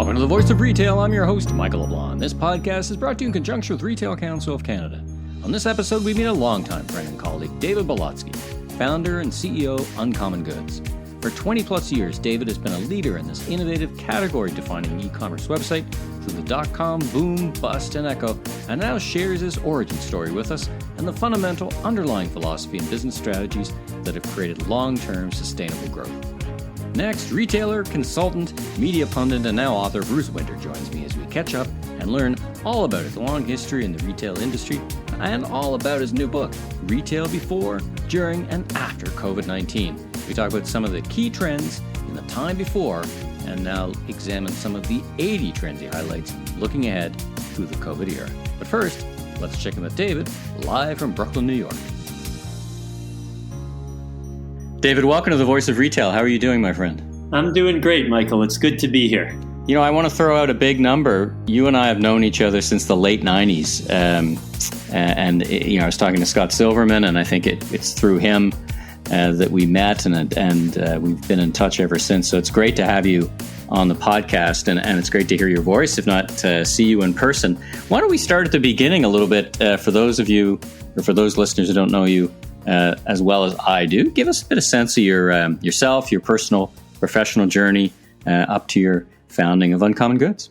Welcome to the Voice of Retail. I'm your host, Michael LeBlanc. This podcast is brought to you in conjunction with Retail Council of Canada. On this episode, we meet a longtime friend and colleague, David Bolotsky, founder and CEO UncommonGoods. For 20 plus years, David has been a leader in this innovative category-defining e-commerce website through the .com boom, bust, and echo, and now shares his origin story with us and the fundamental underlying philosophy and business strategies that have created long-term sustainable growth. Next, retailer, consultant, media pundit, and now author Bruce Winter joins me as we catch up and learn all about his long history in the retail industry and all about his new book, Retail Before, During, and After COVID-19. We talk about some of the key trends in the time before and now examine some of the 80 trendy highlights looking ahead through the COVID era. But first, let's check in with David, live from Brooklyn, New York. David, welcome to the Voice of Retail. How are you doing, my friend? I'm doing great, Michael. It's good to be here. You know, I want to throw out a big number. You and I have known each other since the late 90s. I was talking to Scott Silverman, and I think it's through him that we met, and we've been in touch ever since. So it's great to have you on the podcast, and it's great to hear your voice, if not see you in person. Why don't we start at the beginning a little bit for those of you, or for those listeners who don't know you as well as I do. Give us a bit of sense of your yourself, your personal, professional journey up to your founding of UncommonGoods.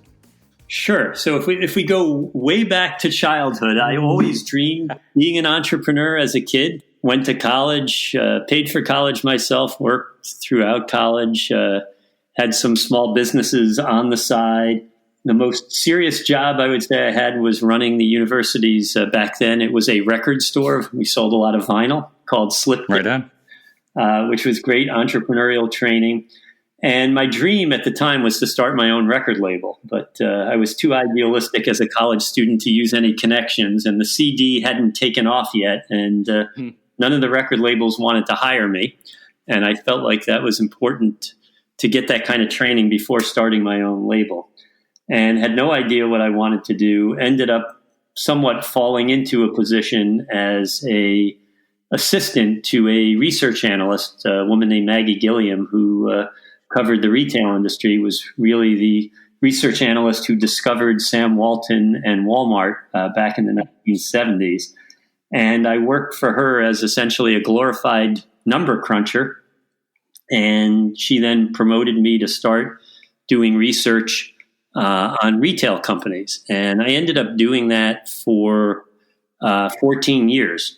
Sure. So if we go way back to childhood, I always dreamed being an entrepreneur as a kid. Went to college, paid for college myself, worked throughout college, had some small businesses on the side. The most serious job I would say I had was running the university's, back then it was a record store. We sold a lot of vinyl called Slip, right on. Which was great entrepreneurial training. And my dream at the time was to start my own record label. But I was too idealistic as a college student to use any connections. And the CD hadn't taken off yet. And none of the record labels wanted to hire me. And I felt like that was important to get that kind of training before starting my own label. And had no idea what I wanted to do. Ended up somewhat falling into a position as a assistant to a research analyst, a woman named Maggie Gilliam, who covered the retail industry, was really the research analyst who discovered Sam Walton and Walmart back in the 1970s. And I worked for her as essentially a glorified number cruncher. And she then promoted me to start doing research on retail companies. And I ended up doing that for 14 years,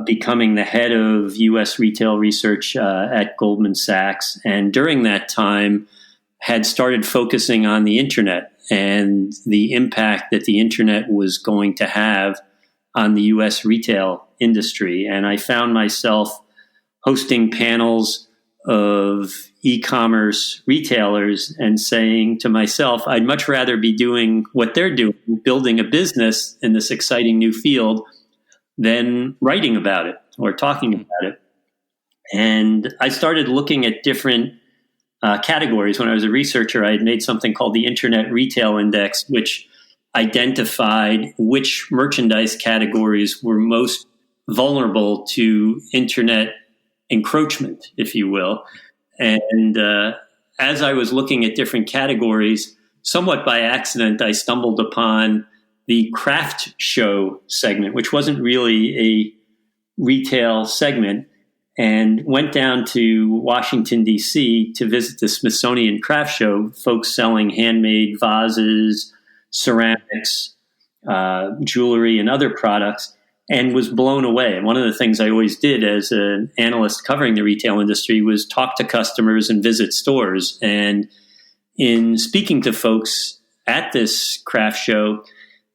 becoming the head of U.S. retail research at Goldman Sachs. And during that time, had started focusing on the internet and the impact that the internet was going to have on the U.S. retail industry. And I found myself hosting panels of e-commerce retailers and saying to myself, I'd much rather be doing what they're doing, building a business in this exciting new field, than writing about it or talking about it. And I started looking at different categories. When I was a researcher, I had made something called the Internet Retail Index, which identified which merchandise categories were most vulnerable to internet encroachment, if you will. And as I was looking at different categories, somewhat by accident, I stumbled upon the craft show segment, which wasn't really a retail segment, and went down to Washington, D.C. to visit the Smithsonian Craft Show, folks selling handmade vases, ceramics, jewelry, and other products, and was blown away. And one of the things I always did as an analyst covering the retail industry was talk to customers and visit stores. And in speaking to folks at this craft show,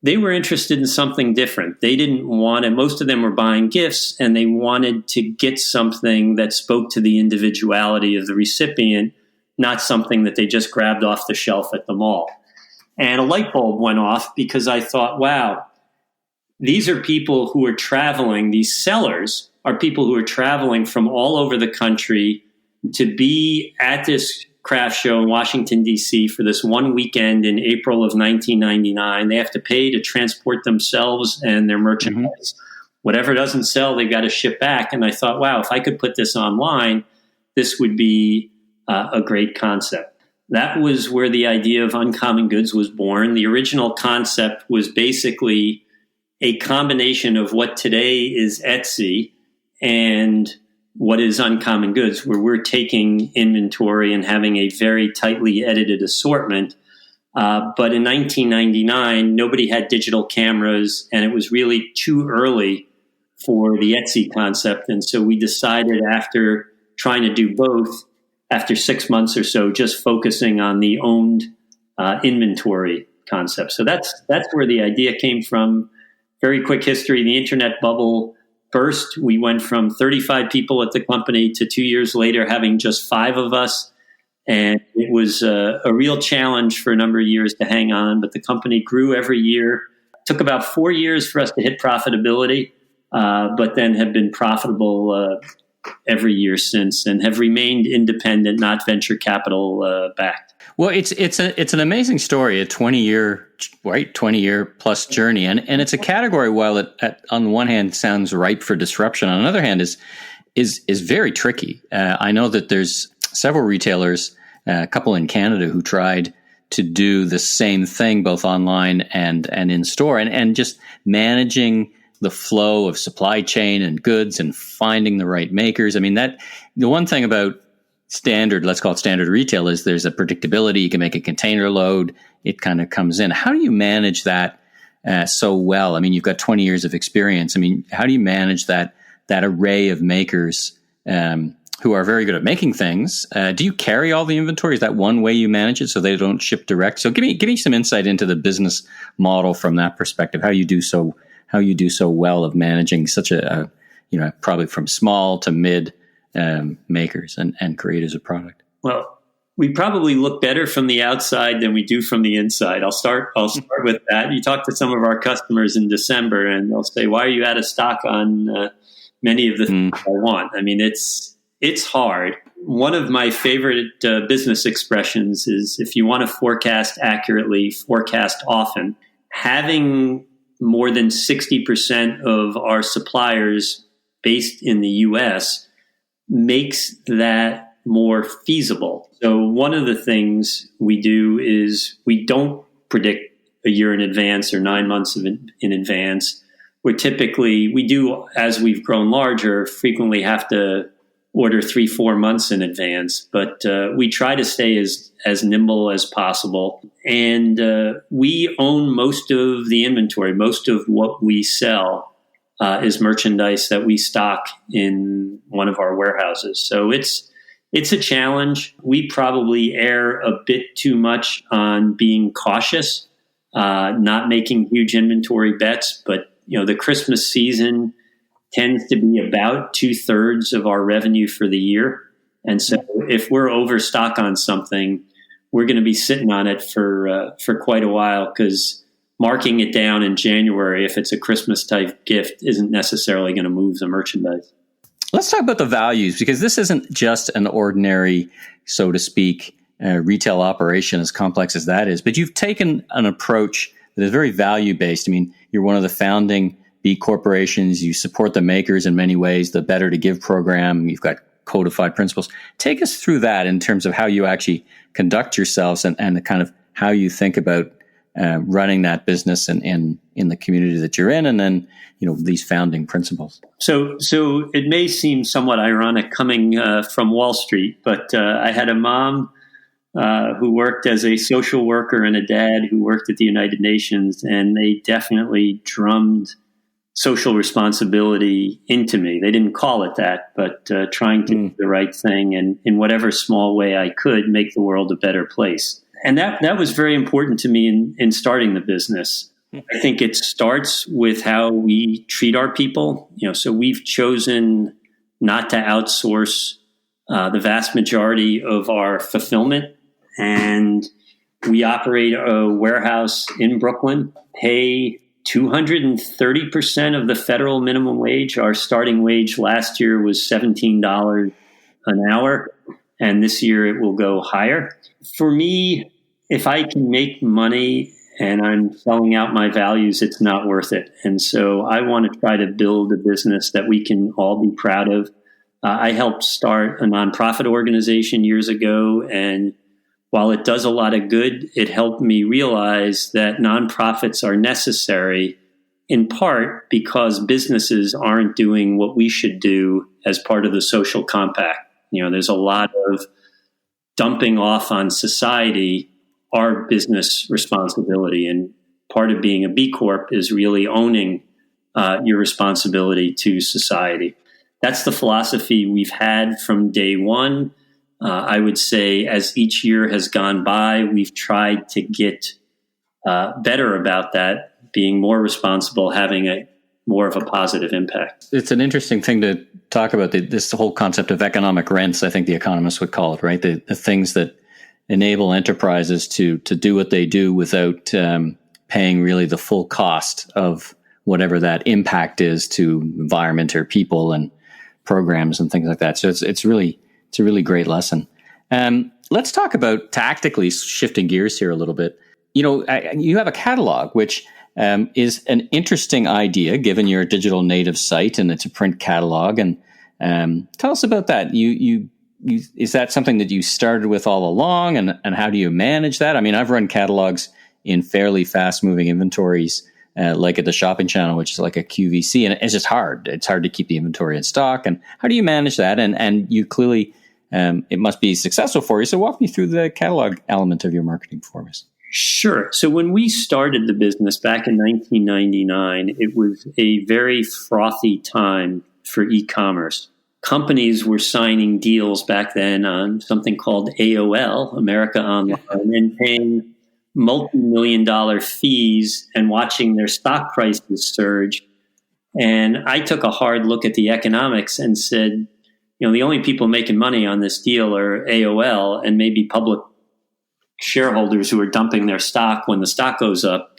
they were interested in something different. They didn't want it. Most of them were buying gifts, and they wanted to get something that spoke to the individuality of the recipient, not something that they just grabbed off the shelf at the mall. And a light bulb went off because I thought, wow, these are people who are traveling. These sellers are people who are traveling from all over the country to be at this craft show in Washington, D.C. for this one weekend in April of 1999. They have to pay to transport themselves and their merchandise. Mm-hmm. Whatever doesn't sell, they've got to ship back. And I thought, wow, if I could put this online, this would be a great concept. that was where the idea of Uncommon Goods was born. The original concept was basically a combination of what today is Etsy and what is Uncommon Goods, where we're taking inventory and having a very tightly edited assortment. But in 1999, nobody had digital cameras, and it was really too early for the Etsy concept. And so we decided, after trying to do both, after 6 months or so, just focusing on the owned inventory concept. So that's where the idea came from. Very quick history. The internet bubble burst. We went from 35 people at the company to 2 years later having just 5 of us. And it was a real challenge for a number of years to hang on, but the company grew every year. It took about 4 years for us to hit profitability, but then have been profitable every year since, and have remained independent, not venture capital backed. Well, it's an amazing story, a 20-year plus journey, and it's a category, while it on the one hand sounds ripe for disruption, on the other hand is very tricky. I know that there's several retailers, a couple in Canada, who tried to do the same thing both online and in store, and just managing the flow of supply chain and goods and finding the right makers. I mean, that the one thing about standard, let's call it standard retail, is there's a predictability. You can make a container load. It kind of comes in. How do you manage that so well? I mean, you've got 20 years of experience. I mean, how do you manage that array of makers who are very good at making things? Do you carry all the inventory? Is that one way you manage it so they don't ship direct? So give me some insight into the business model from that perspective. How you do so well of managing such a probably from small to mid makers and creators of product. Well, we probably look better from the outside than we do from the inside. I'll start with that. You talk to some of our customers in December, and they'll say, "Why are you out of stock on many of the things I want?" I mean, it's hard. One of my favorite business expressions is, if you want to forecast accurately, forecast often. Having more than 60% of our suppliers based in the U.S. makes that more feasible. So one of the things we do is we don't predict a year in advance or 9 months in advance. We do, as we've grown larger, frequently have to order 3-4 months in advance, but we try to stay as nimble as possible. And we own most of the inventory. Most of what we sell is merchandise that we stock in one of our warehouses. So it's a challenge. We probably err a bit too much on being cautious, not making huge inventory bets. But the Christmas season tends to be about 2/3 of our revenue for the year. And so if we're overstock on something, we're going to be sitting on it for quite a while, because marking it down in January, if it's a Christmas type gift, isn't necessarily going to move the merchandise. Let's talk about the values, because this isn't just an ordinary, so to speak, retail operation, as complex as that is. But you've taken an approach that is very value-based. I mean, you're one of the founding B corporations. You support the makers in many ways, the Better to Give program. You've got codified principles. Take us through that in terms of how you actually conduct yourselves and the kind of how you think about running that business and in the community that you're in, and then these founding principles. So it may seem somewhat ironic coming from Wall Street, but I had a mom who worked as a social worker and a dad who worked at the United Nations, and they definitely drummed social responsibility into me. They didn't call it that, but trying to do the right thing, and in whatever small way I could, make the world a better place. And that was very important to me in starting the business. I think it starts with how we treat our people. So we've chosen not to outsource the vast majority of our fulfillment, and we operate a warehouse in Brooklyn, pay 230% of the federal minimum wage. Our starting wage last year was $17 an hour, and this year it will go higher. For me, if I can make money and I'm selling out my values, it's not worth it. And so I want to try to build a business that we can all be proud of. I helped start a nonprofit organization years ago, and while it does a lot of good, it helped me realize that nonprofits are necessary in part because businesses aren't doing what we should do as part of the social compact. There's a lot of dumping off on society our business responsibility. And part of being a B Corp is really owning your responsibility to society. That's the philosophy we've had from day one. I would say as each year has gone by, we've tried to get better about that, being more responsible, having more of a positive impact. It's an interesting thing to talk about, this whole concept of economic rents, I think the economists would call it, right? The things that enable enterprises to do what they do without paying really the full cost of whatever that impact is to environment or people and programs and things like that. So it's a really great lesson. Let's talk about tactically shifting gears here a little bit. You have a catalog, which is an interesting idea given your digital native site and it's a print catalog. And tell us about that. Is that something that you started with all along, and how do you manage that? I mean, I've run catalogs in fairly fast moving inventories, like at the Shopping Channel, which is like a QVC, and it's just hard. It's hard to keep the inventory in stock. And how do you manage that? And you clearly, it must be successful for you. So walk me through the catalog element of your marketing performance. Sure. So when we started the business back in 1999, it was a very frothy time for e-commerce. Companies were signing deals back then on something called AOL, America Online, and paying multi-million-dollar fees and watching their stock prices surge. And I took a hard look at the economics and said, the only people making money on this deal are AOL and maybe public shareholders who are dumping their stock when the stock goes up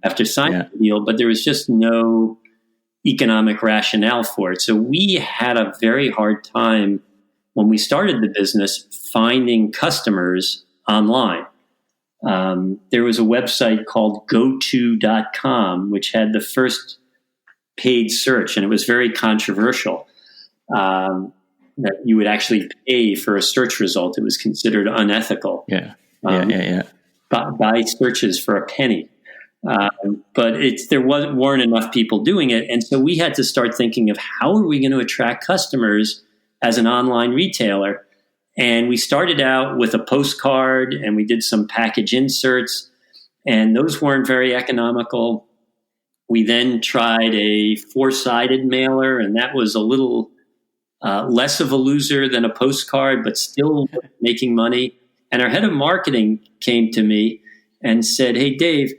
after signing the deal. But there was just no economic rationale for it. So we had a very hard time when we started the business finding customers online. There was a website called goto.com, which had the first paid search, and it was very controversial that you would actually pay for a search result. It was considered unethical. Buy searches for a penny. But there weren't enough people doing it. And so we had to start thinking of how are we going to attract customers as an online retailer? And we started out with a postcard and we did some package inserts, and those weren't very economical. We then tried a 4-sided mailer, and that was a little less of a loser than a postcard, but still making money. And our head of marketing came to me and said, "Hey, Dave,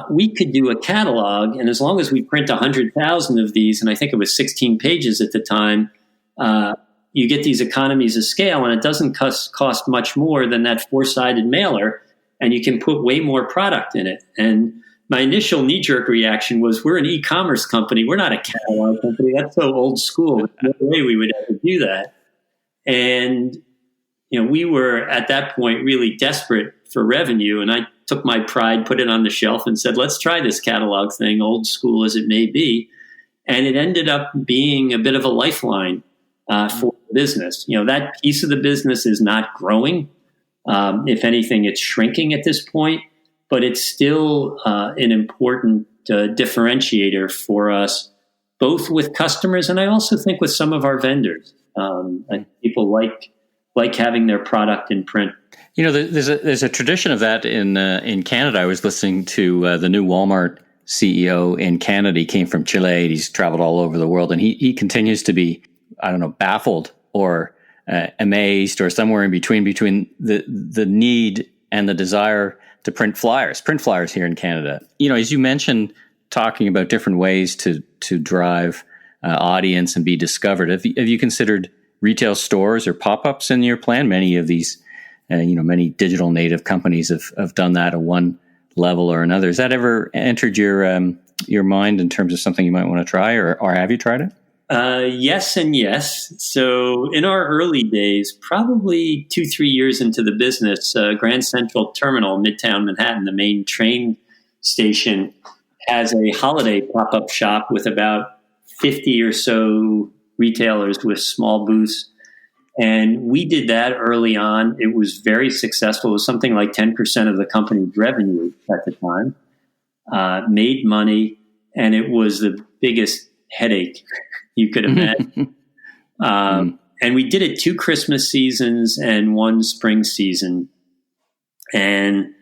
we could do a catalog, and as long as we print 100,000 of these," and I think it was 16 pages at the time, you get these economies of scale, and it doesn't cost much more than that 4-sided mailer, and you can put way more product in it. And my initial knee-jerk reaction was, we're an e-commerce company. We're not a catalog company. That's so old school. There's no way we would ever do that. And we were at that point really desperate for revenue, and I took my pride, put it on the shelf, and said, let's try this catalog thing, old school as it may be. And it ended up being a bit of a lifeline for the business. That piece of the business is not growing. If anything, it's shrinking at this point, but it's still an important differentiator for us, both with customers and I also think with some of our vendors. And people like having their product in print. There's a tradition of that in Canada. I was listening to the new Walmart CEO in Canada. He came from Chile. He's traveled all over the world, and he continues to be, baffled or amazed or somewhere in between the need and the desire to print flyers here in Canada. As you mentioned, talking about different ways to drive audience and be discovered. Have you considered retail stores or pop-ups in your plan? Many of these, many digital native companies have done that at one level or another. Has that ever entered your mind in terms of something you might want to try, or have you tried it? Yes and yes. So in our early days, probably 2-3 years into the business, Grand Central Terminal, Midtown Manhattan, the main train station, has a holiday pop-up shop with about 50 or so retailers with small booths. And we did that early on. It was very successful. It was something like 10% of the company's revenue at the time, made money, and it was the biggest headache you could imagine. And we did it 2 Christmas seasons and 1 spring season. And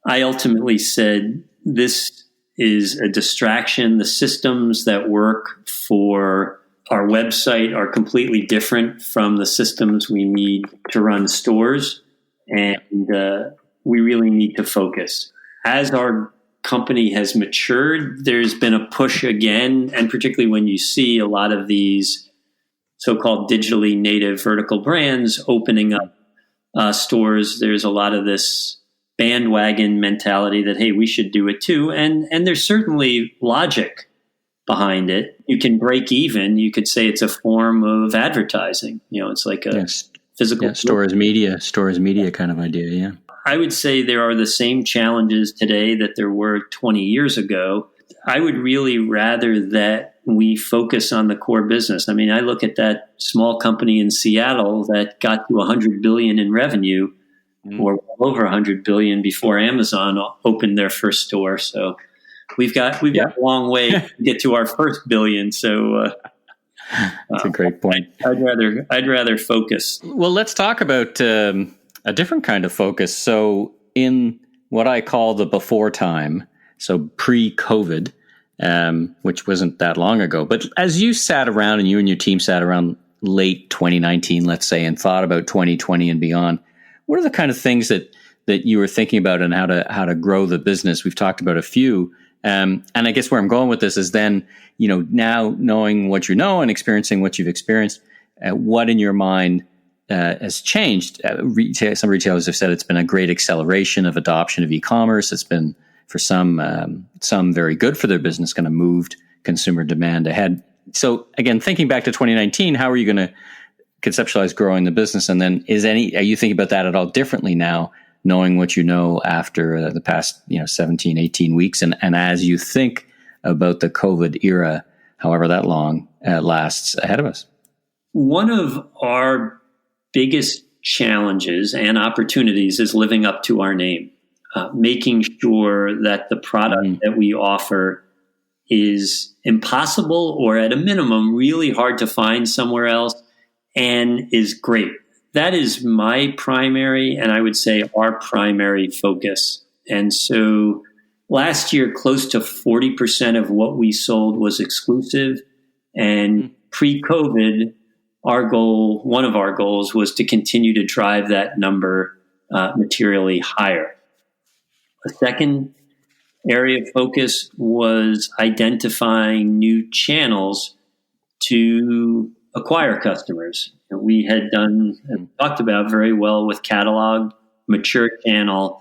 I ultimately said, this is a distraction. The systems that work for our website are completely different from the systems we need to run stores. And we really need to focus. As our company has matured, there's been a push again, and particularly when you see a lot of these so-called digitally native vertical brands opening up stores, there's a lot of this bandwagon mentality that, hey, we should do it too. And there's certainly logic behind it. You can break even. You could say it's a form of advertising. It's like a physical store as media kind of idea. Yeah. I would say there are the same challenges today that there were 20 years ago. I would really rather that we focus on the core business. I mean, I look at that small company in Seattle that got to $100 billion in revenue, or over $100 billion before Amazon opened their first store. So we've got a long way to get to our first billion. So that's a great point. I'd rather focus. Well, let's talk about a different kind of focus. So in what I call the before time, so pre-COVID, which wasn't that long ago, but as you sat around and you and your team sat around late 2019, let's say, and thought about 2020 and beyond, what are the kind of things that you were thinking about and how to grow the business? We've talked about a few. And I guess where I'm going with this is then, now knowing what you know and experiencing what you've experienced, what in your mind has changed? Some retailers have said it's been a great acceleration of adoption of e-commerce. It's been, for some very good for their business, kind of moved consumer demand ahead. So again, thinking back to 2019, how are you going to conceptualize growing the business? And then are you thinking about that at all differently now, knowing what you know after the past 17, 18 weeks? And as you think about the COVID era, however that long lasts ahead of us? One of our biggest challenges and opportunities is living up to our name, making sure that the product that we offer is impossible or at a minimum really hard to find somewhere else and is great. That is my primary, and I would say our primary focus. And so last year, close to 40% of what we sold was exclusive. And pre-COVID, one of our goals was to continue to drive that number materially higher. A second area of focus was identifying new channels to acquire customers. We had done and talked about very well with catalog, mature channel,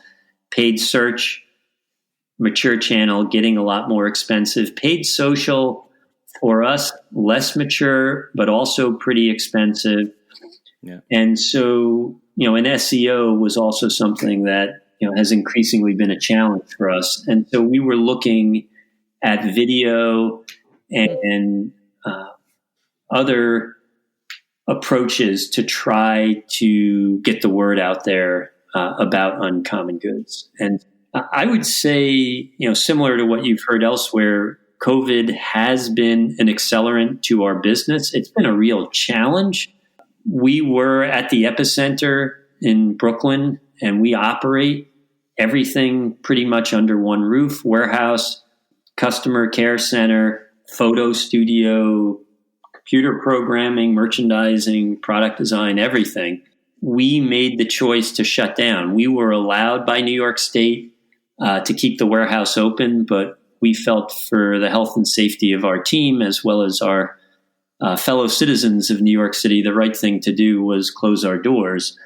paid search, mature channel, getting a lot more expensive. Paid social, for us, less mature, but also pretty expensive. Yeah. And so, and SEO was also something that, has increasingly been a challenge for us. And so we were looking at video and other approaches to try to get the word out there about Uncommon Goods. And I would say, similar to what you've heard elsewhere, COVID has been an accelerant to our business. It's been a real challenge. We were at the epicenter in Brooklyn, and we operate everything pretty much under one roof: warehouse, customer care center, photo studio, computer programming, merchandising, product design, everything. We made the choice to shut down. We were allowed by New York State to keep the warehouse open, but we felt for the health and safety of our team, as well as our fellow citizens of New York City, the right thing to do was close our doors.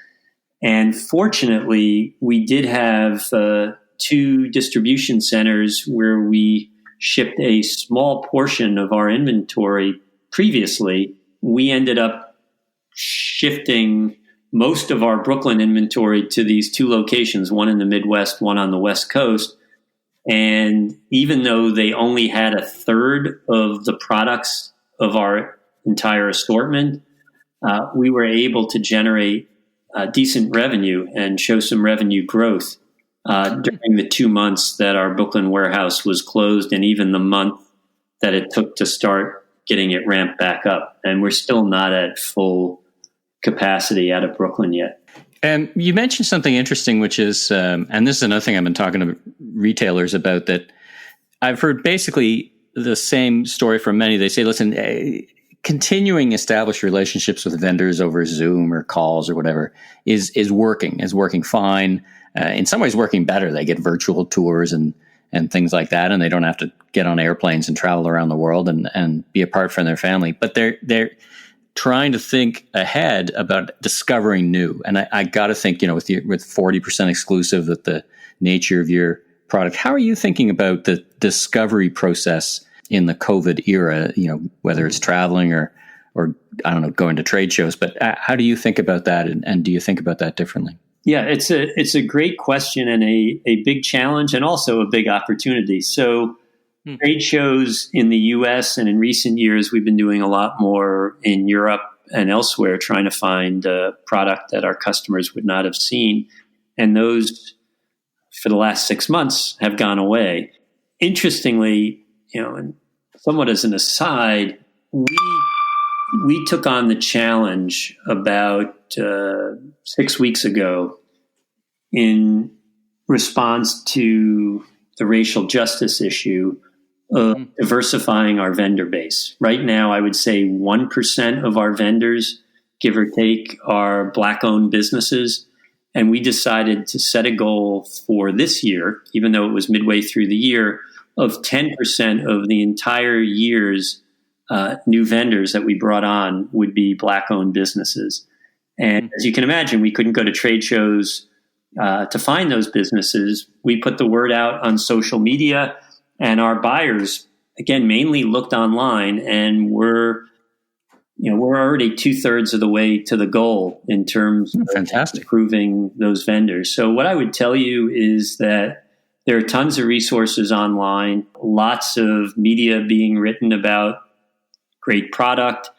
And fortunately, we did have 2 distribution centers where we shipped a small portion of our inventory previously. We ended up shifting most of our Brooklyn inventory to these 2 locations, one in the Midwest, one on the West Coast. And even though they only had a third of the products of our entire assortment, we were able to generate decent revenue and show some revenue growth during the 2 months that our Brooklyn warehouse was closed, and even the month that it took to start getting it ramped back up. And we're still not at full capacity out of Brooklyn yet. And you mentioned something interesting, which is, and this is another thing I've been talking to retailers about, that I've heard basically the same story from many. They say, listen, continuing established relationships with vendors over Zoom or calls or whatever is working fine. In some ways working better. They get virtual tours and things like that, and they don't have to get on airplanes and travel around the world and be apart from their family. But they're trying to think ahead about discovering new. And I got to think, with 40% exclusive, with the nature of your product, how are you thinking about the discovery process in the COVID era? Whether it's traveling or I don't know, going to trade shows. But how do you think about that, and do you think about that differently? Yeah, it's a great question and a big challenge, and also a big opportunity. So trade shows in the US, and in recent years, we've been doing a lot more in Europe and elsewhere, trying to find a product that our customers would not have seen. And those, for the last 6 months, have gone away. Interestingly, and somewhat as an aside, we took on the challenge about 6 weeks ago in response to the racial justice issue of diversifying our vendor base. Right now, I would say 1% of our vendors, give or take, are Black-owned businesses. And we decided to set a goal for this year, even though it was midway through the year, of 10% of the entire year's new vendors that we brought on would be Black-owned businesses. And as you can imagine, we couldn't go to trade shows to find those businesses. We put the word out on social media, and our buyers, again, mainly looked online, and we're already 2/3 of the way to the goal in terms of improving those vendors. So what I would tell you is that there are tons of resources online, lots of media being written about great product.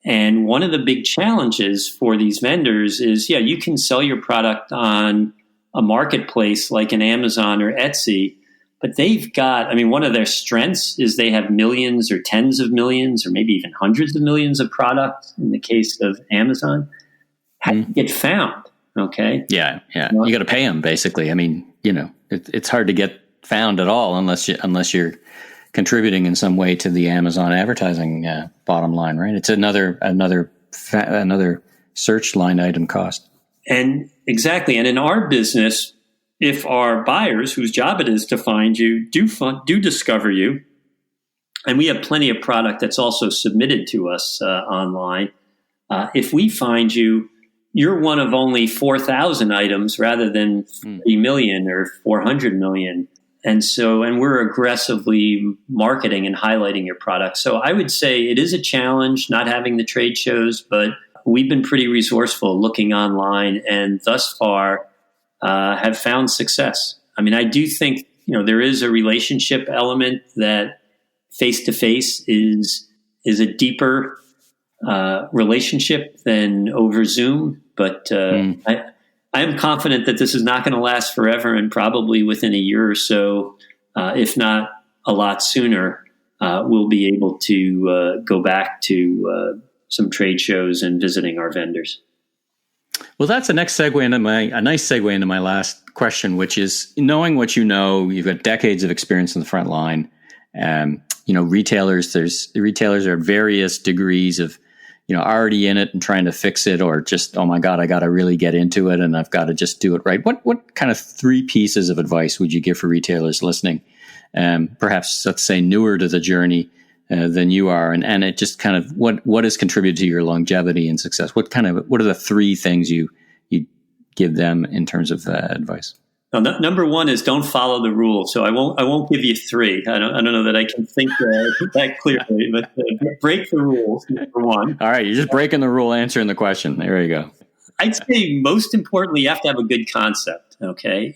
And one of the big challenges for these vendors is, you can sell your product on a marketplace like an Amazon or Etsy, but they've got, one of their strengths is they have millions or tens of millions or maybe even hundreds of millions of products in the case of Amazon. How do you get found? Okay. Yeah. You got to pay them, basically. It's hard to get found at all unless you're contributing in some way to the Amazon advertising bottom line, right? It's another search line item cost. And exactly. And in our business, if our buyers, whose job it is to find you, do discover you, and we have plenty of product that's also submitted to us online, if we find you, you're one of only 4,000 items rather than 3 million or 400 million. And we're aggressively marketing and highlighting your product. So I would say it is a challenge not having the trade shows, but we've been pretty resourceful looking online, and thus far have found success. I do think, there is a relationship element that face-to-face is a deeper relationship than over Zoom. But I am confident that this is not going to last forever, and probably within a year or so, if not a lot sooner, we'll be able to go back to some trade shows and visiting our vendors. Well, that's a nice segue into my last question, which is, knowing what you know, you've got decades of experience in the front line. Retailers are at various degrees of, already in it and trying to fix it, or just, oh my God, I got to really get into it and I've got to just do it right. What kind of 3 pieces of advice would you give for retailers listening? Perhaps, let's say, newer to the journey than you are, and it just kind of what has contributed to your longevity and success? What are the 3 things you give them in terms of advice? Well, number 1 is don't follow the rules. So I won't give you 3. I don't know that I can think that clearly, but break the rules. Number 1. All right, you're just breaking the rule, answering the question. There you go. I'd say most importantly, you have to have a good concept. Okay,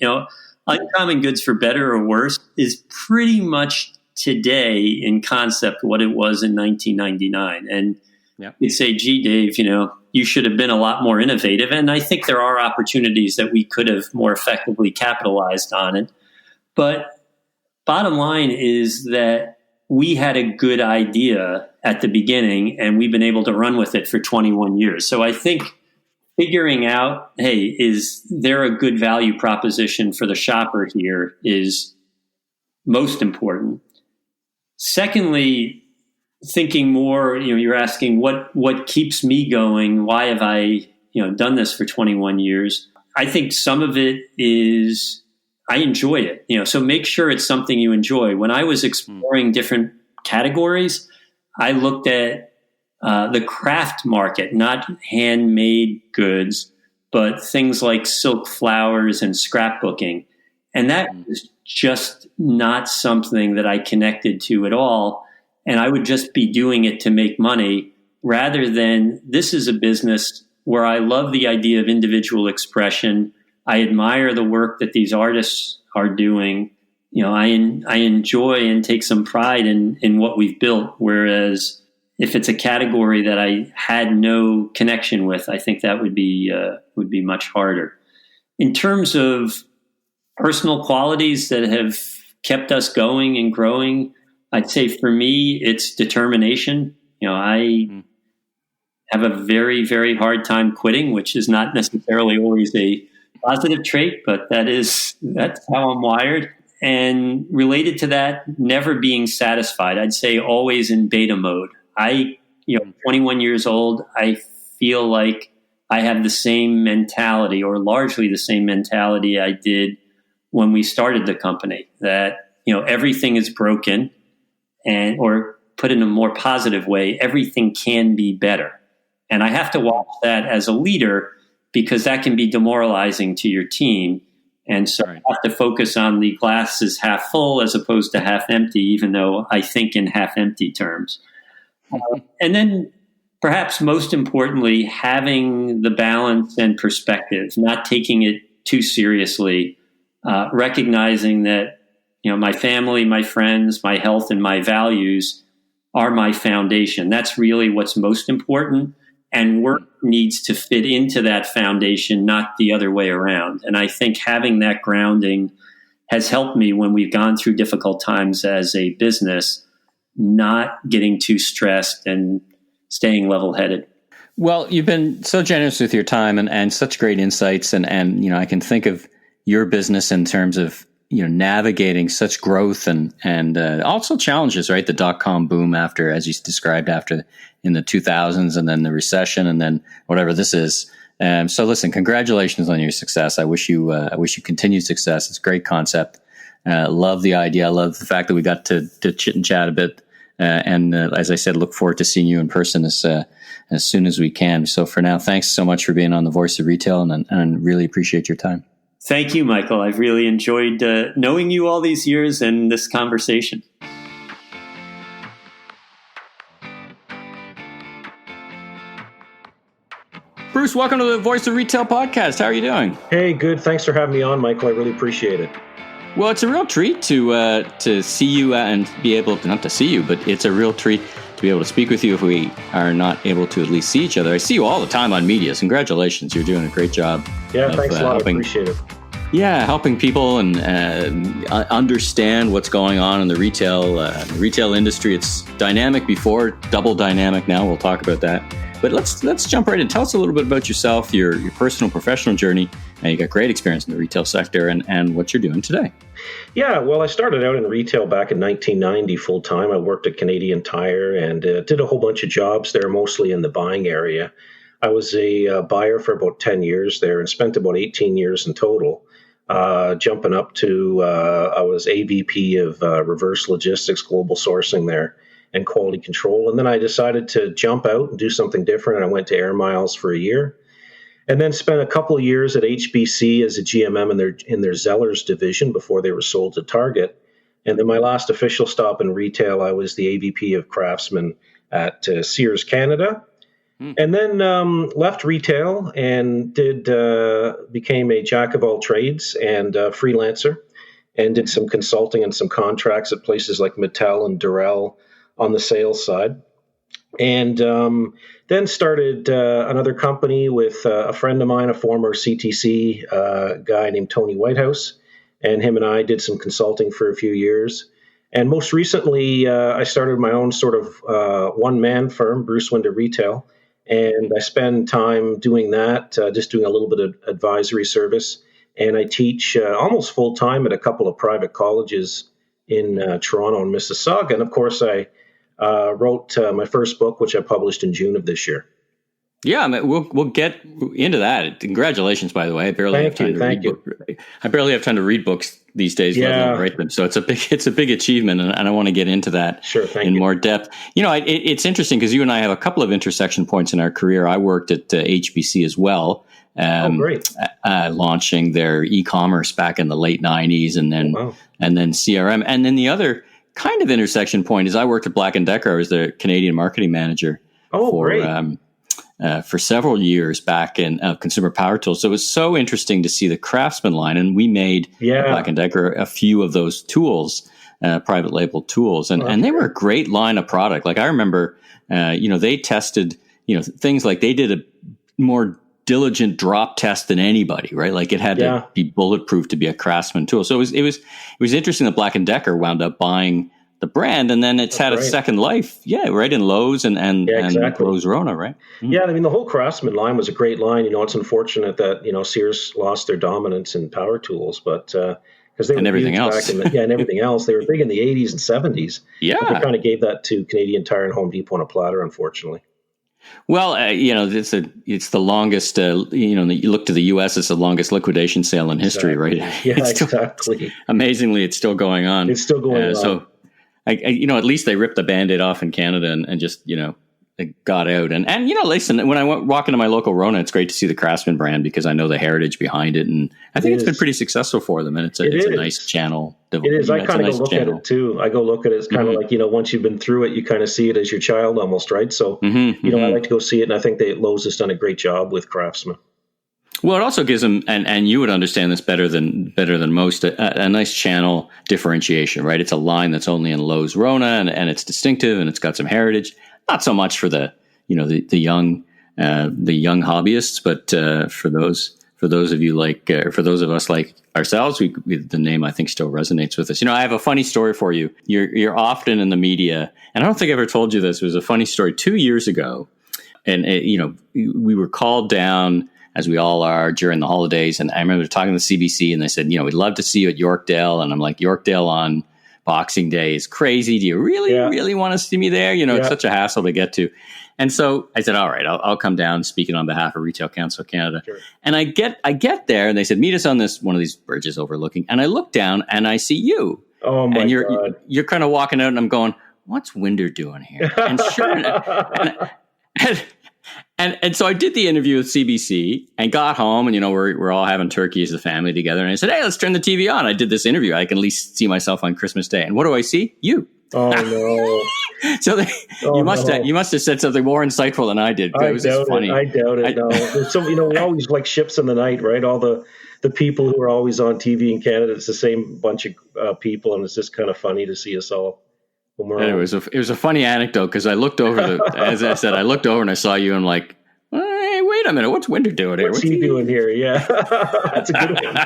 Uncommon Goods, for better or worse, is pretty much today in concept what it was in 1999. And you'd say, gee, Dave, you should have been a lot more innovative. And I think there are opportunities that we could have more effectively capitalized on it. But bottom line is that we had a good idea at the beginning, and we've been able to run with it for 21 years. So I think figuring out, hey, is there a good value proposition for the shopper here is most important. Secondly, thinking more, you're asking what keeps me going? Why have I, done this for 21 years? I think some of it is I enjoy it, so make sure it's something you enjoy. When I was exploring different categories, I looked at the craft market, not handmade goods, but things like silk flowers and scrapbooking. And that was just not something that I connected to at all. And I would just be doing it to make money rather than this is a business where I love the idea of individual expression. I admire the work that these artists are doing. I enjoy and take some pride in what we've built. Whereas if it's a category that I had no connection with, I think that would be much harder. In terms of personal qualities that have kept us going and growing, I'd say for me, it's determination. I have a very, very hard time quitting, which is not necessarily always a positive trait, but that's how I'm wired. And related to that, never being satisfied. I'd say always in beta mode. 21 years old, I feel like I have the same mentality, or largely the same mentality I did when we started the company, that, everything is broken, or put in a more positive way, everything can be better. And I have to watch that as a leader because that can be demoralizing to your team. And so I have to focus on the glass is half full as opposed to half empty, even though I think in half empty terms. And then perhaps most importantly, having the balance and perspective, not taking it too seriously, recognizing that, my family, my friends, my health, and my values are my foundation. That's really what's most important. And work needs to fit into that foundation, not the other way around. And I think having that grounding has helped me when we've gone through difficult times as a business, not getting too stressed and staying level-headed. Well, you've been so generous with your time and such great insights. And I can think of your business in terms of, navigating such growth and also challenges, right? The dot-com boom as you described, in the 2000s, and then the recession, and then whatever this is. So listen, congratulations on your success. I wish you continued success. It's a great concept. Love the idea. I love the fact that we got to chit and chat a bit. And as I said, look forward to seeing you in person as soon as we can. So for now, thanks so much for being on the Voice of Retail, and really appreciate your time. Thank you, Michael. I've really enjoyed knowing you all these years and this conversation. Bruce, welcome to the Voice of Retail podcast. How are you doing? Hey, good. Thanks for having me on, Michael. I really appreciate it. Well, it's a real treat to see you and be able to, not to see you, but it's a real treat to be able to speak with you if we are not able to at least see each other. I see you all the time on media. Congratulations. You're doing a great job. Yeah, thanks a lot. I appreciate it. Yeah, helping people and understand what's going on in the retail industry. It's dynamic before, double dynamic now. We'll talk about that. But let's jump right in. Tell us a little bit about yourself, your personal, professional journey. You got great experience in the retail sector and what you're doing today. Yeah, well, I started out in retail back in 1990 full time. I worked at Canadian Tire and did a whole bunch of jobs there, mostly in the buying area. I was a buyer for about 10 years there and spent about 18 years in total. Jumping up to, I was AVP of reverse logistics, global sourcing there, and quality control. And then I decided to jump out and do something different. I went to Air Miles for a year, and then spent a couple of years at HBC as a GMM in their Zellers division before they were sold to Target. And then my last official stop in retail, I was the AVP of Craftsman at Sears Canada. And then left retail and became a jack of all trades and freelancer, and did some consulting and some contracts at places like Mattel and Durrell on the sales side. And then started another company with a friend of mine, a former CTC guy named Tony Whitehouse. And him and I did some consulting for a few years. And most recently, I started my own sort of one-man firm, Bruce Winder Retail. And I spend time doing that, just doing a little bit of advisory service. And I teach almost full-time at a couple of private colleges in Toronto and Mississauga. And of course, I wrote my first book, which I published in June of this year. Yeah, I mean, we'll get into that. Congratulations, by the way. I barely have time to read books these days, let alone write them. So it's a big achievement, and I want to get into that in more depth. It's interesting because you and I have a couple of intersection points in our career. I worked at HBC as well, launching their e-commerce back in the late '90s, and then CRM, and then the other kind of intersection point is I worked at Black & Decker. I was the Canadian marketing manager for several years back in consumer power tools. So it was so interesting to see the Craftsman line, and we made Black & Decker a few of those tools, private label tools, and they were a great line of product. Like I remember, they tested, things like they did a more diligent drop test than anybody, right? Like it had to be bulletproof to be a Craftsman tool. So it was interesting that Black & Decker wound up buying the brand, and then it's had a second life, right, in Lowe's and Lowe's Rona, right? Mm. Yeah, I mean, the whole Craftsman line was a great line. It's unfortunate that, Sears lost their dominance in power tools, but because they were everything else. And everything else. They were big in the 80s and 70s. Yeah. But they kind of gave that to Canadian Tire and Home Depot on a platter, unfortunately. Well, it's the longest, you look to the U.S., it's the longest liquidation sale in history, right? Yeah, exactly. Amazingly, it's still going on. It's still going on. So, at least they ripped the Band-Aid off in Canada and just, it got out. And listen, when I walk into my local Rona, it's great to see the Craftsman brand because I know the heritage behind it. And I think it's been pretty successful for them. And it's a nice channel. It is. I kind of go look at it too. I go look at it. It's kind of like, once you've been through it, you kind of see it as your child almost, right? So, I like to go see it. And I think Lowe's has done a great job with Craftsman. Well, it also gives them, and you would understand this better than most, a nice channel differentiation, right? It's a line that's only in Lowe's Rona, and it's distinctive, and it's got some heritage. Not so much for the young hobbyists, but for those of you for those of us like ourselves, the name I think still resonates with us. I have a funny story for you. You're often in the media, and I don't think I ever told you this. It was a funny story 2 years ago, and we were called down, as we all are, during the holidays. And I remember talking to the CBC, and they said, we'd love to see you at Yorkdale. And I'm like, Yorkdale on Boxing Day is crazy. Do you really want to see me there? It's such a hassle to get to. And so I said, all right, I'll come down speaking on behalf of Retail Council of Canada. Sure. And I get there, and they said, meet us on one of these bridges overlooking. And I look down, and I see you. Oh, my God. You're kind of walking out, and I'm going, what's Winder doing here? And sure enough, And so I did the interview with CBC and got home, and we're all having turkey as a family together. And I said, hey, let's turn the TV on. I did this interview. I can at least see myself on Christmas Day. And what do I see? You. Oh no! So you must have said something more insightful than I did. It was just funny. I doubt it. No. So we're always like ships in the night, right? All the people who are always on TV in Canada, it's the same bunch of people, and it's just kind of funny to see us all. It was a funny anecdote because I looked over as I said, I looked over and I saw you and I'm like, hey, wait a minute, what's Winder doing here? What's he doing here? Yeah, that's a good one.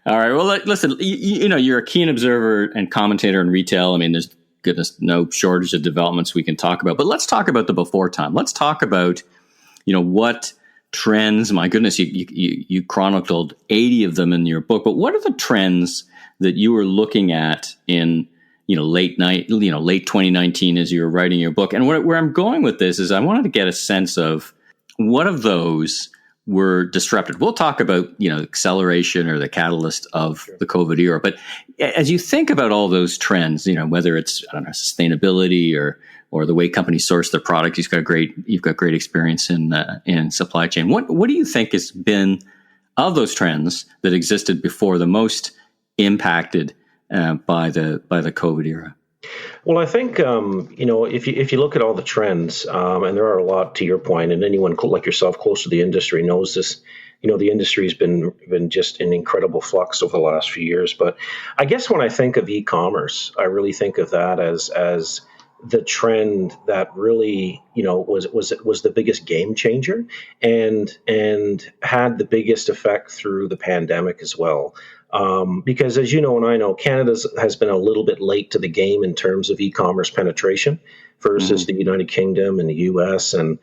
All right, well, listen, you're a keen observer and commentator in retail. I mean, there's no shortage of developments we can talk about, but let's talk about the before time. Let's talk about, what trends. My goodness, you chronicled 80 of them in your book, but what are the trends that you were looking at in late 2019 as you were writing your book? And where I'm going with this is I wanted to get a sense of what of those were disrupted. We'll talk about, acceleration or the catalyst of the COVID era. But as you think about all those trends, whether it's, sustainability or the way companies source their product, you've got great experience in supply chain. What do you think has been of those trends that existed before the most impacted by the COVID era? Well, I think if you look at all the trends, and there are a lot, to your point, and anyone like yourself close to the industry knows this. The industry's been just in incredible flux over the last few years. But I guess when I think of e-commerce, I really think of that as the trend that really, was the biggest game changer and had the biggest effect through the pandemic as well. Because as you know, and I know, Canada has been a little bit late to the game in terms of e-commerce penetration versus the United Kingdom and the US. And,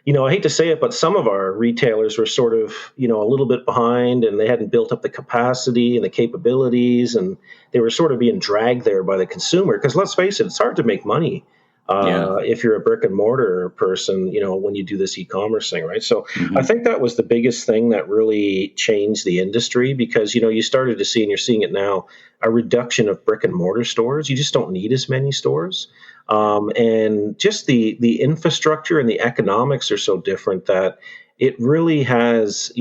I hate to say it, but some of our retailers were sort of, a little bit behind, and they hadn't built up the capacity and the capabilities, and they were sort of being dragged there by the consumer. Because let's face it, it's hard to make money if you're a brick and mortar person, when you do this e-commerce thing, right? So I think that was the biggest thing that really changed the industry, because, you started to see, and you're seeing it now, a reduction of brick and mortar stores. You just don't need as many stores. And just the infrastructure and the economics are so different that it really has,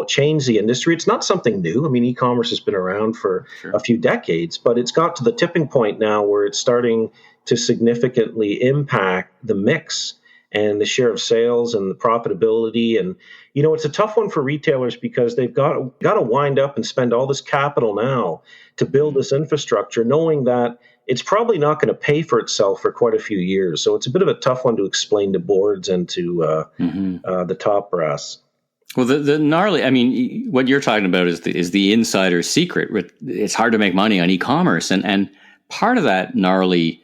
changed the industry. It's not something new. I mean, e-commerce has been around for a few decades, but it's got to the tipping point now where it's starting to significantly impact the mix and the share of sales and the profitability. And, it's a tough one for retailers because they've got to wind up and spend all this capital now to build this infrastructure, knowing that it's probably not going to pay for itself for quite a few years. So it's a bit of a tough one to explain to boards and to the top brass. Well, the gnarly, I mean, what you're talking about is the insider secret. It's hard to make money on e-commerce. And part of that gnarly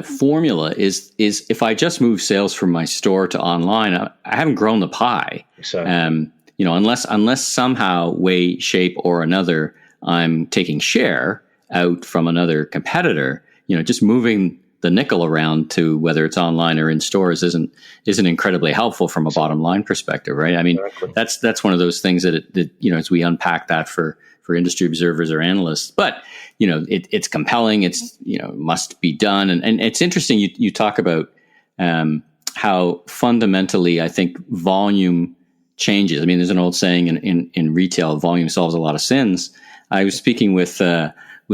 formula is if I just move sales from my store to online, I haven't grown the pie. Exactly. Unless somehow, way, shape, or another, I'm taking share out from another competitor, just moving the nickel around to whether it's online or in stores isn't incredibly helpful from a bottom line perspective, right? I mean, exactly. that's one of those things that as we unpack that for industry observers or analysts, but it's compelling. It's must be done, and it's interesting. You talk about how fundamentally I think volume changes. I mean, there's an old saying in retail: volume solves a lot of sins. I was speaking with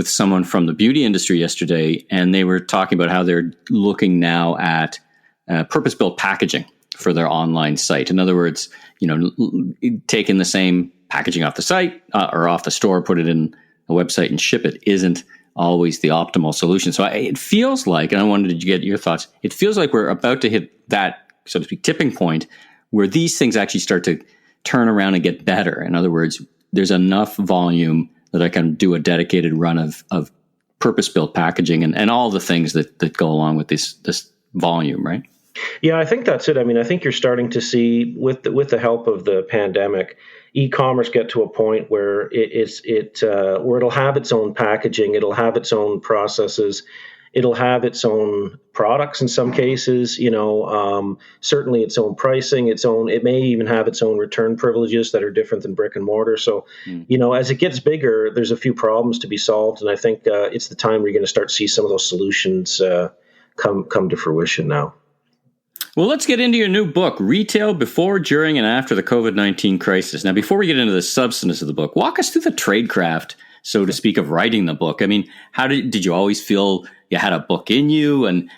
someone from the beauty industry yesterday, and they were talking about how they're looking now at purpose-built packaging for their online site. In other words, taking the same packaging off the site or off the store, put it in a website and ship it isn't always the optimal solution. So it feels like, and I wanted to get your thoughts, it feels like we're about to hit that, so to speak, tipping point where these things actually start to turn around and get better. In other words, there's enough volume that I can do a dedicated run of purpose-built packaging and all the things that go along with this volume, right? Yeah, I think that's it. I mean, I think you're starting to see with the help of the pandemic, e-commerce get to a point where where it'll have its own packaging, it'll have its own processes, it'll have its own products in some cases, certainly its own pricing, it may even have its own return privileges that are different than brick and mortar. So, as it gets bigger, there's a few problems to be solved. And I think it's the time where you're going to start to see some of those solutions come to fruition now. Well, let's get into your new book, Retail Before, During, and After the COVID-19 Crisis. Now, before we get into the substance of the book, walk us through the tradecraft, so to speak, of writing the book. I mean, how did you always feel you had a book in you, and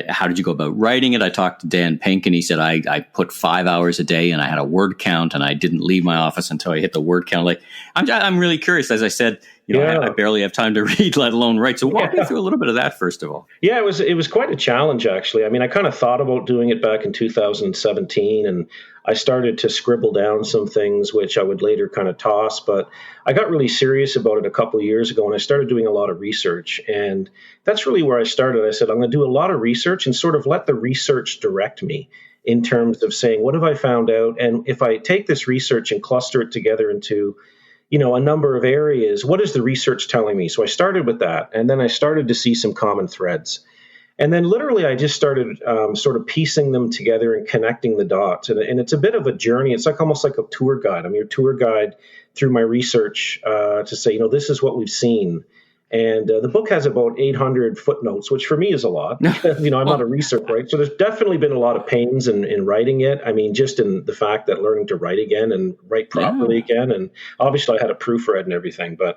how did you go about writing it? I talked to Dan Pink, and he said, I put 5 hours a day, and I had a word count, and I didn't leave my office until I hit the word count. Like, I'm really curious. As I said, I barely have time to read, let alone write. So walk me through a little bit of that, first of all. Yeah, it was quite a challenge, actually. I mean, I kind of thought about doing it back in 2017, and I started to scribble down some things which I would later kind of toss, but I got really serious about it a couple of years ago, and I started doing a lot of research, and that's really where I started. I said, I'm going to do a lot of research and sort of let the research direct me in terms of saying, what have I found out? And if I take this research and cluster it together into a number of areas, what is the research telling me? So I started with that, and then I started to see some common threads. And then literally I just started sort of piecing them together and connecting the dots. And it's a bit of a journey. It's like almost like a tour guide. I'm your tour guide through my research to say, this is what we've seen. And the book has about 800 footnotes, which for me is a lot. I'm not a researcher, right? So there's definitely been a lot of pains in writing it. I mean, just in the fact that learning to write again and write properly again. And obviously I had a proofread and everything. But,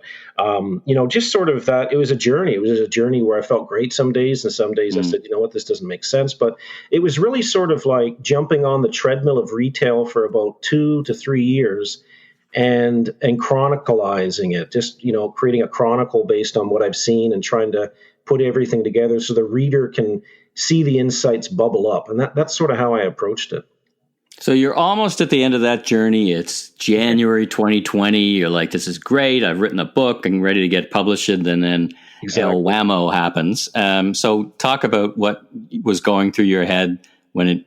just sort of that, it was a journey. It was a journey where I felt great some days. And some days I said, this doesn't make sense. But it was really sort of like jumping on the treadmill of retail for about 2 to 3 years. And chronicalizing it, just, creating a chronicle based on what I've seen and trying to put everything together so the reader can see the insights bubble up. And that's sort of how I approached it. So you're almost at the end of that journey. It's January 2020. You're like, this is great. I've written a book. I'm ready to get published. And then Exactly. El whammo happens. So talk about what was going through your head when it,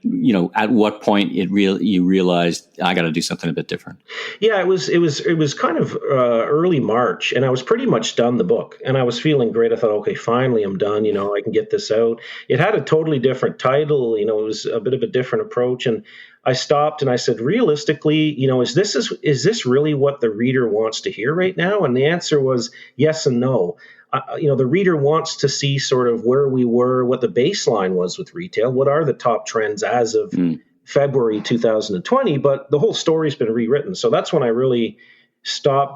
at what point you realized I got to do something a bit different. Yeah, it was kind of early March, and I was pretty much done the book, and I was feeling great. I thought, okay, finally I'm done. I can get this out. It had a totally different title. It was a bit of a different approach, and I stopped and I said, realistically, is this really what the reader wants to hear right now? And the answer was yes and no. The reader wants to see sort of where we were, what the baseline was with retail, what are the top trends as of February 2020, but the whole story's been rewritten. So that's when I really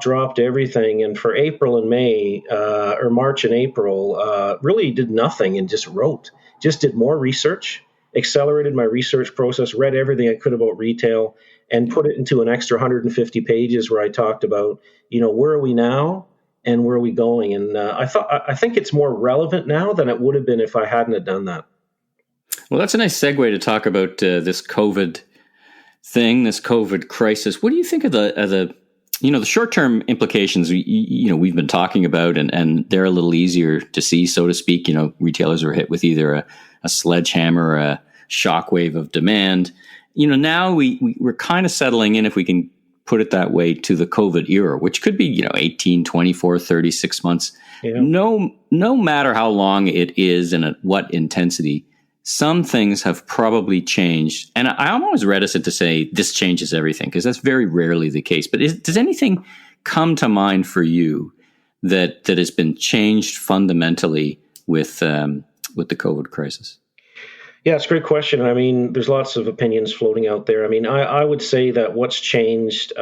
dropped everything. And for April and May, or March and April, really did nothing and just wrote, just did more research, accelerated my research process, read everything I could about retail, and put it into an extra 150 pages where I talked about, where are we now? And where are we going? And I think it's more relevant now than it would have been if I hadn't have done that. Well, that's a nice segue to talk about this COVID thing, this COVID crisis. What do you think of the short-term implications? We've been talking about, and they're a little easier to see, so to speak. Retailers are hit with either a sledgehammer or a shockwave of demand. Now we're kind of settling in, if we can put it that way, to the COVID era, which could be, 18, 24, 36 months. Yeah. No matter how long it is and at what intensity, some things have probably changed. And I'm always reticent to say this changes everything, because that's very rarely the case. But does anything come to mind for you that has been changed fundamentally with the COVID crisis? Yeah, it's a great question. I mean, there's lots of opinions floating out there. I mean, I would say that what's changed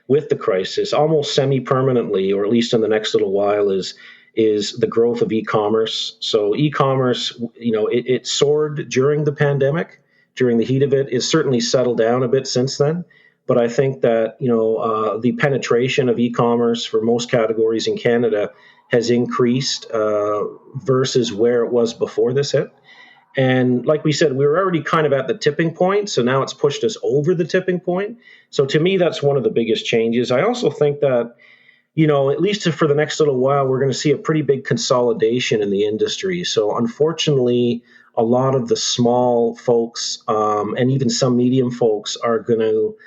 with the crisis, almost semi-permanently, or at least in the next little while, is the growth of e-commerce. So e-commerce, it soared during the pandemic, during the heat of it. It's certainly settled down a bit since then. But I think that, the penetration of e-commerce for most categories in Canada has increased versus where it was before this hit. And like we said, we were already kind of at the tipping point, so now it's pushed us over the tipping point. So to me, that's one of the biggest changes. I also think that, at least for the next little while, we're going to see a pretty big consolidation in the industry. So unfortunately, a lot of the small folks and even some medium folks are going to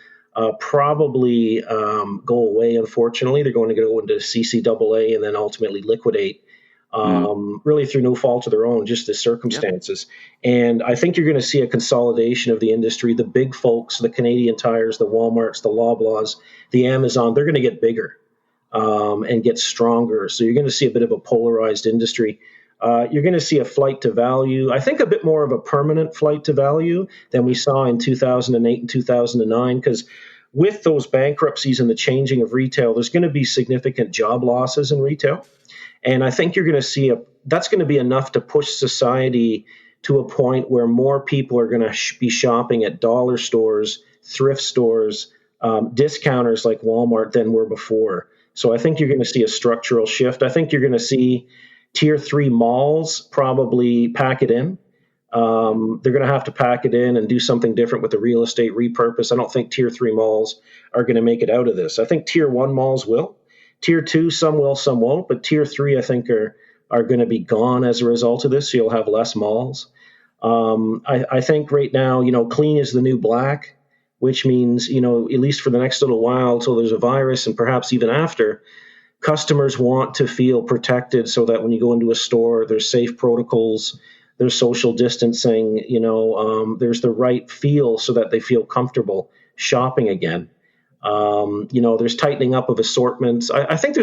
probably go away, unfortunately. They're going to go into CCAA and then ultimately liquidate. Really through no fault of their own, just the circumstances. Yep. And I think you're going to see a consolidation of the industry. The big folks, the Canadian Tires, the Walmarts, the Loblaws, the Amazon, they're going to get bigger and get stronger. So you're going to see a bit of a polarized industry. You're going to see a flight to value, I think a bit more of a permanent flight to value than we saw in 2008 and 2009, because with those bankruptcies and the changing of retail, there's going to be significant job losses in retail. And I think you're going to see that's going to be enough to push society to a point where more people are going to be shopping at dollar stores, thrift stores, discounters like Walmart than were before. So I think you're going to see a structural shift. I think you're going to see tier 3 malls probably pack it in. They're going to have to pack it in and do something different with the real estate repurpose. I don't think tier 3 malls are going to make it out of this. I think tier 1 malls will. Tier 2, some will, some won't, but tier 3, I think, are going to be gone as a result of this. So you'll have less malls. I think right now, clean is the new black, which means, at least for the next little while until there's a virus and perhaps even after, customers want to feel protected so that when you go into a store, there's safe protocols, there's social distancing, there's the right feel so that they feel comfortable shopping again. There's tightening up of assortments. I think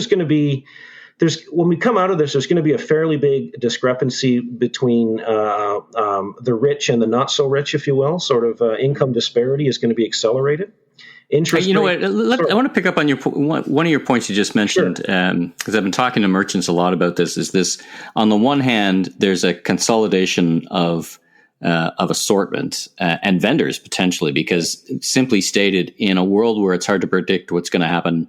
when we come out of this, there's going to be a fairly big discrepancy between the rich and the not so rich, if you will. Sort of income disparity is going to be accelerated. Interest I want to pick up on one of your points you just mentioned, because I've been talking to merchants a lot about this. Is this, on the one hand, there's a consolidation of assortment and vendors potentially, because simply stated, in a world where it's hard to predict what's going to happen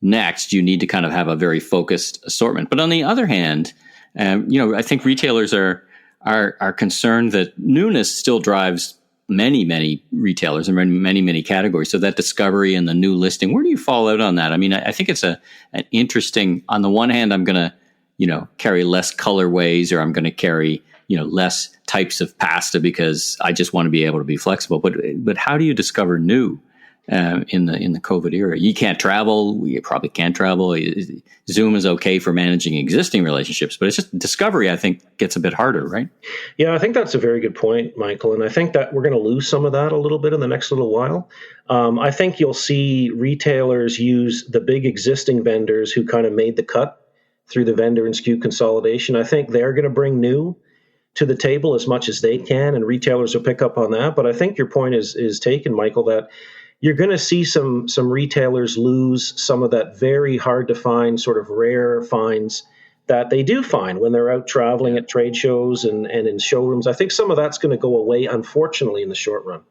next, you need to kind of have a very focused assortment. But on the other hand, I think retailers are are concerned that newness still drives many retailers and many categories. So that discovery and the new listing, where do you fall out on that? I mean, I think it's an interesting, on the one hand, I'm going to, carry less colorways, or I'm going to carry, less types of pasta because I just want to be able to be flexible. But how do you discover new in the COVID era? You can't travel. You probably can't travel. Zoom is okay for managing existing relationships, but it's just discovery, I think, gets a bit harder, right? Yeah, I think that's a very good point, Michael. And I think that we're going to lose some of that a little bit in the next little while. I think you'll see retailers use the big existing vendors who kind of made the cut through the vendor and SKU consolidation. I think they're going to bring new to the table as much as they can, and retailers will pick up on that. But I think your point is taken, Michael, that you're going to see some retailers lose some of that very hard to find sort of rare finds that they do find when they're out traveling at trade shows and in showrooms. I think some of that's going to go away, unfortunately, in the short run.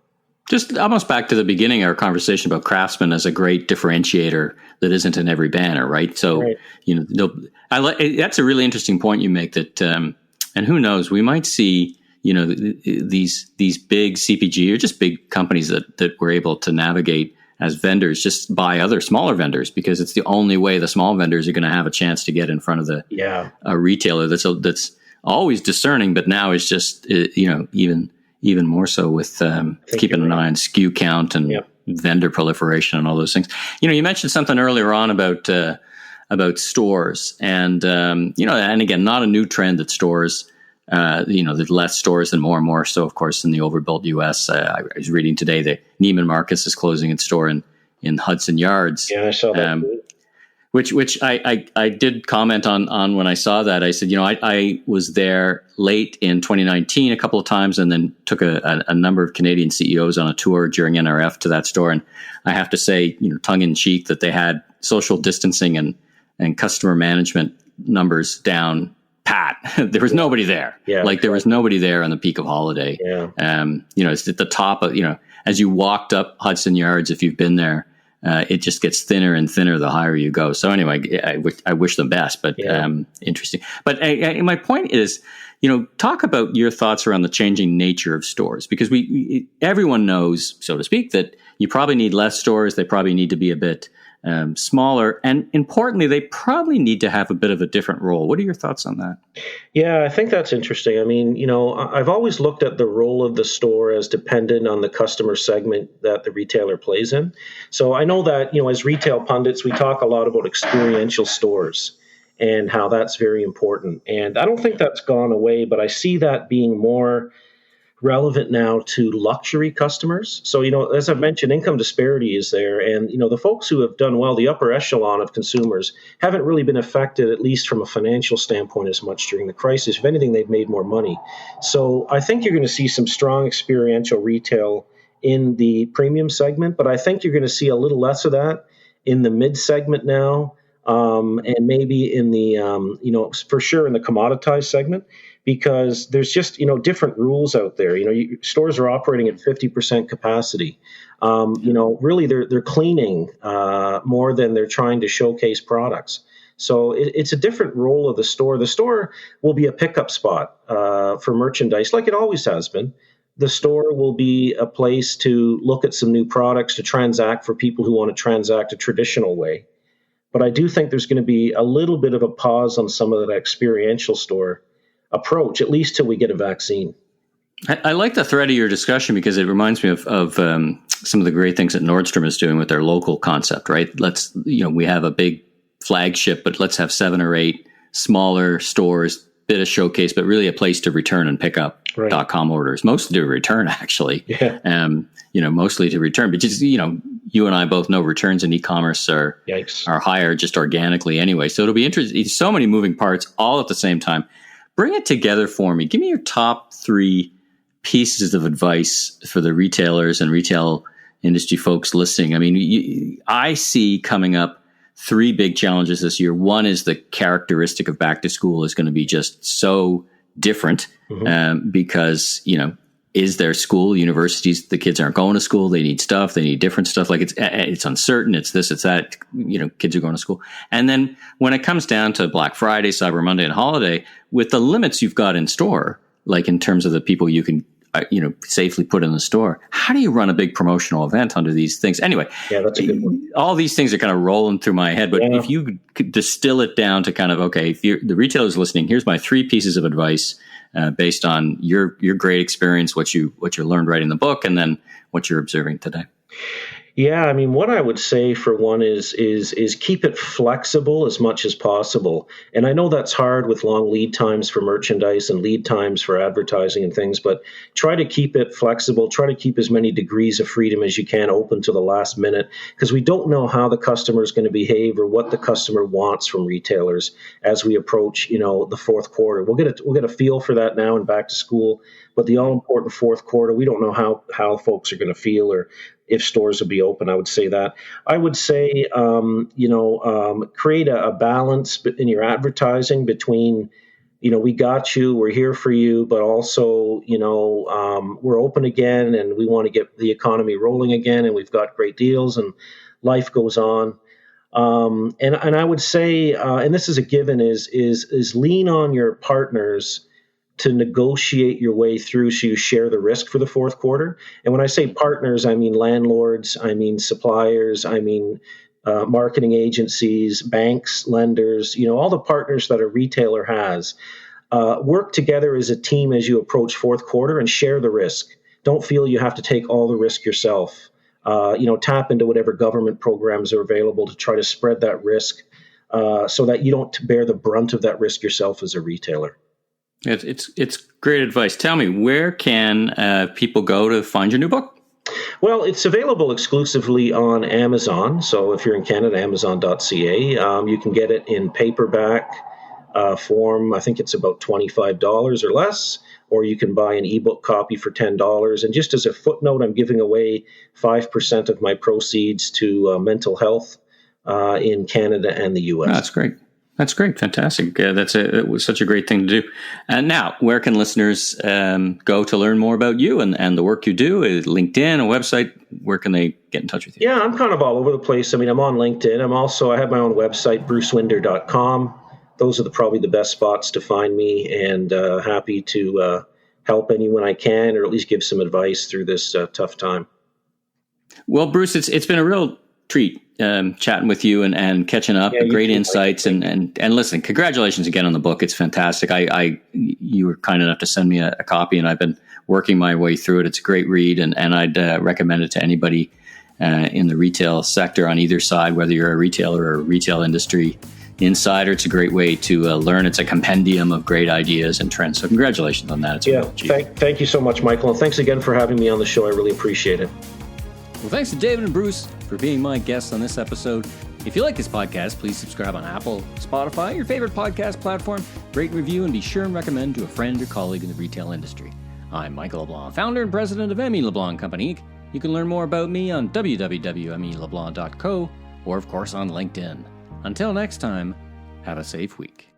Just almost back to the beginning of our conversation about Craftsman as a great differentiator that isn't in every banner, right? So, right. That's a really interesting point you make that, and who knows, we might see these big CPG or just big companies that were able to navigate as vendors just buy other smaller vendors, because it's the only way the small vendors are going to have a chance to get in front of a retailer that's always discerning, but now is just even more so with keeping an eye on SKU count and vendor proliferation and all those things. You mentioned something earlier on about stores, and and again, not a new trend that stores. There's less stores and more. So, of course, in the overbuilt U.S., I was reading today that Neiman Marcus is closing its store in Hudson Yards. Yeah, I saw that. Which I did comment on when I saw that. I said, I was there late in 2019 a couple of times, and then took a number of Canadian CEOs on a tour during NRF to that store. And I have to say, tongue in cheek, that they had social distancing and customer management numbers down pat. There was nobody there. Yeah, there was nobody there on the peak of holiday. Yeah. It's at the top of, as you walked up Hudson Yards, if you've been there, it just gets thinner and thinner the higher you go. So anyway, I wish them best, but interesting. But my point is, talk about your thoughts around the changing nature of stores, because everyone knows, so to speak, that you probably need less stores. They probably need to be a bit smaller, and importantly, they probably need to have a bit of a different role. What are your thoughts on that? Yeah, I think that's interesting. I mean, I've always looked at the role of the store as dependent on the customer segment that the retailer plays in. So I know that, as retail pundits, we talk a lot about experiential stores and how that's very important. And I don't think that's gone away, but I see that being more relevant now to luxury customers. So, as I've mentioned, income disparity is there. And, the folks who have done well, the upper echelon of consumers, haven't really been affected, at least from a financial standpoint, as much during the crisis. If anything, they've made more money. So I think you're going to see some strong experiential retail in the premium segment, but I think you're going to see a little less of that in the mid segment now, and maybe in the, for sure in the commoditized segment, because there's just, different rules out there. Stores are operating at 50% capacity. Really they're cleaning more than they're trying to showcase products. So it's a different role of the store. The store will be a pickup spot for merchandise, like it always has been. The store will be a place to look at some new products, to transact for people who want to transact a traditional way. But I do think there's going to be a little bit of a pause on some of that experiential store approach, at least till we get a vaccine. I like the thread of your discussion, because it reminds me of some of the great things that Nordstrom is doing with their local concept, right? We have a big flagship, but let's have 7 or 8 smaller stores, bit of showcase, but really a place to return and pick up .com orders, mostly to return, actually. Yeah. Mostly to return, but just, you and I both know returns in e-commerce are higher just organically anyway. So it'll be interesting. So many moving parts all at the same time. Bring it together for me. Give me your top 3 pieces of advice for the retailers and retail industry folks listening. I mean, I see coming up 3 big challenges this year. One is the characteristic of back to school is going to be just so different, because, is there school, universities, the kids aren't going to school. They need stuff. They need different stuff. Like it's uncertain. It's this, it's that, kids are going to school. And then when it comes down to Black Friday, Cyber Monday, and holiday, with the limits you've got in store, like in terms of the people you can, safely put in the store. How do you run a big promotional event under these things? Anyway, yeah, that's a good one. All these things are kind of rolling through my head, but if you could distill it down to kind of, okay, if the retailer's listening, here's my 3 pieces of advice based on your great experience, what you learned writing the book, and then what you're observing today. Yeah, I mean, what I would say for one is keep it flexible as much as possible. And I know that's hard with long lead times for merchandise and lead times for advertising and things, but try to keep it flexible. Try to keep as many degrees of freedom as you can open to the last minute, because we don't know how the customer is going to behave or what the customer wants from retailers as we approach, the fourth quarter. We'll get a feel for that now in back to school, but the all important fourth quarter, we don't know how folks are going to feel or if stores will be open. I would say that. I would say, create a balance in your advertising between, we got you, we're here for you, but also, we're open again and we want to get the economy rolling again and we've got great deals and life goes on. And I would say, and this is a given, is lean on your partners to negotiate your way through so you share the risk for the fourth quarter. And when I say partners, I mean landlords, I mean suppliers, I mean marketing agencies, banks, lenders, all the partners that a retailer has. Work together as a team as you approach fourth quarter and share the risk. Don't feel you have to take all the risk yourself. Tap into whatever government programs are available to try to spread that risk so that you don't bear the brunt of that risk yourself as a retailer. It's great advice. Tell me, where can people go to find your new book? Well, it's available exclusively on Amazon. So if you're in Canada, Amazon.ca. You can get it in paperback form. I think it's about $25 or less. Or you can buy an ebook copy for $10. And just as a footnote, I'm giving away 5% of my proceeds to mental health in Canada and the U.S. Oh, that's great. That's great. Fantastic. It was such a great thing to do. And now, where can listeners go to learn more about you and the work you do? LinkedIn, a website? Where can they get in touch with you? Yeah, I'm kind of all over the place. I mean, I'm on LinkedIn. I have my own website, brucewinder.com. Those are probably the best spots to find me, and happy to help anyone I can, or at least give some advice through this tough time. Well, Bruce, it's been a real treat chatting with you and catching up. Yeah, great insights and listen, congratulations again on the book. It's fantastic. You were kind enough to send me a copy, and I've been working my way through it. It's a great read, and I'd recommend it to anybody in the retail sector on either side, whether you're a retailer or a retail industry insider. It's a great way to learn. It's a compendium of great ideas and trends. So congratulations on that. Thank you so much, Michael, and thanks again for having me on the show. I really appreciate it. Well, thanks to David and Bruce for being my guests on this episode. If you like this podcast, please subscribe on Apple, Spotify, your favorite podcast platform, rate and review, and be sure and recommend to a friend or colleague in the retail industry. I'm Michael LeBlanc, founder and president of LeBlanc Company Inc. You can learn more about me on www.meleblanc.co or, of course, on LinkedIn. Until next time, have a safe week.